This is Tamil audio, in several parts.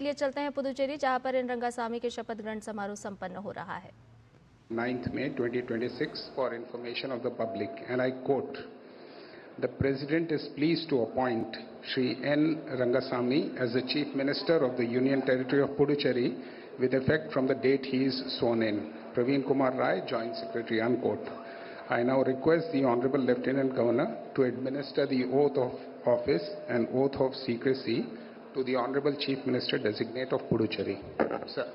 लिए चलते हैं पुदुचेरी, जहां पर इन रंगासामी के शपथ ग्रहण समारोह संपन्न हो रहा है। 9th May 2026 for information of the public, and I quote, "The President is pleased to appoint Shri N. Rangasamy as the Chief Minister of the Union Territory of Puducherry with effect from the date he is sworn in. Praveen Kumar Rai, Joint Secretary," unquote. I now request the Honorable Lieutenant Governor to administer the oath of office and oath of secrecy to the Honorable Chief Minister Designate of Puducherry. Sir.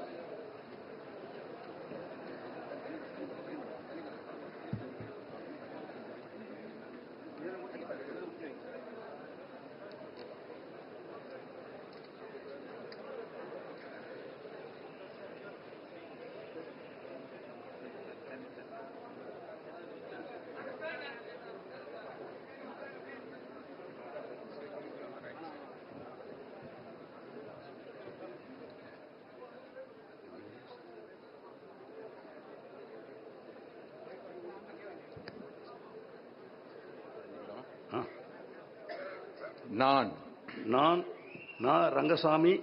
நான் ரங்கசாமி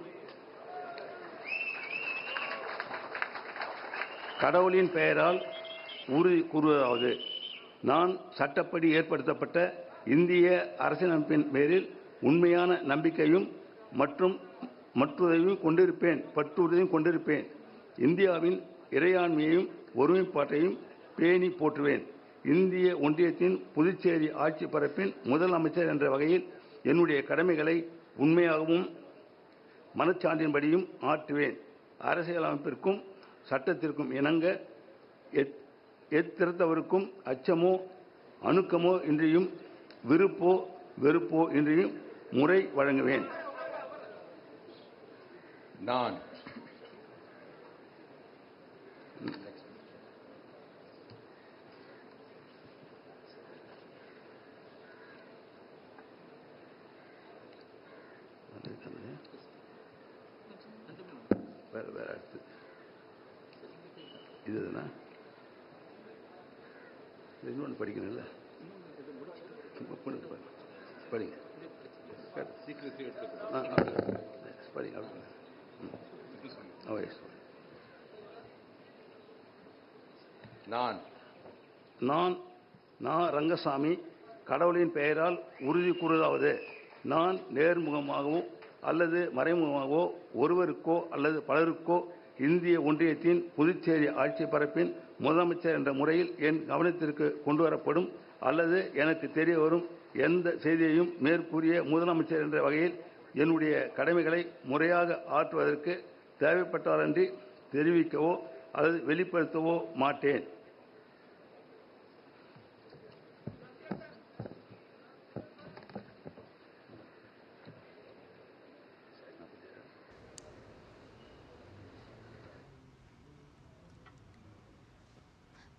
கடவுளின் பெயரால் உறுதி கூறுவதாவது, நான் சட்டப்படி ஏற்படுத்தப்பட்ட இந்திய அரசியலமைப்பின் பேரில் உண்மையான நம்பிக்கையும் மற்றும் பற்றுறுதியும் கொண்டிருப்பேன். இந்தியாவின் இறையாண்மையையும் ஒருமைப்பாட்டையும் பேணி போற்றுவேன். இந்திய ஒன்றியத்தின் புதுச்சேரி ஆட்சி பரப்பின் முதலமைச்சர் என்ற வகையில் என்னுடைய கடமைகளை உண்மையாகவும் மனச்சான்றின்படியும் ஆற்றுவேன். அரசியலமைப்பிற்கும் சட்டத்திற்கும் இணங்க எத்திருத்தவருக்கும் அச்சமோ அணுக்கமோ இன்றியும் விருப்போ வெறுப்போ இன்றியும் முறை வழங்குவேன். நான் வேற அடுத்து இதுனா இன்னொன்று படிக்கணும்ல, படிங்க படிங்க. நான் ரங்கசாமி கடவுளின் பெயரால் உறுதி கூறுவதாவது, நான் நேர்முகமாகவோ அல்லது மறைமுகமாகவோ ஒருவருக்கோ அல்லது பலருக்கோ இந்திய ஒன்றியத்தின் புதுச்சேரி ஆட்சி பரப்பின் முதலமைச்சர் என்ற முறையில் என் கவனத்திற்கு கொண்டுவரப்படும் அல்லது எனக்கு தெரிய வரும் எந்த செய்தியையும் மேற்கூறிய முதலமைச்சர் என்ற வகையில் என்னுடைய கடமைகளை முறையாக ஆற்றுவதற்கு தேவைப்பட்டாலன்றி தெரிவிக்கவோ அல்லது வெளிப்படுத்தவோ மாட்டேன்.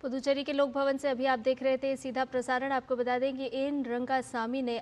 पुदुचेरी के लोक भवन से अभी आप देख रहे थे सीधा प्रसारण। आपको बता दें कि एन रंगासामी ने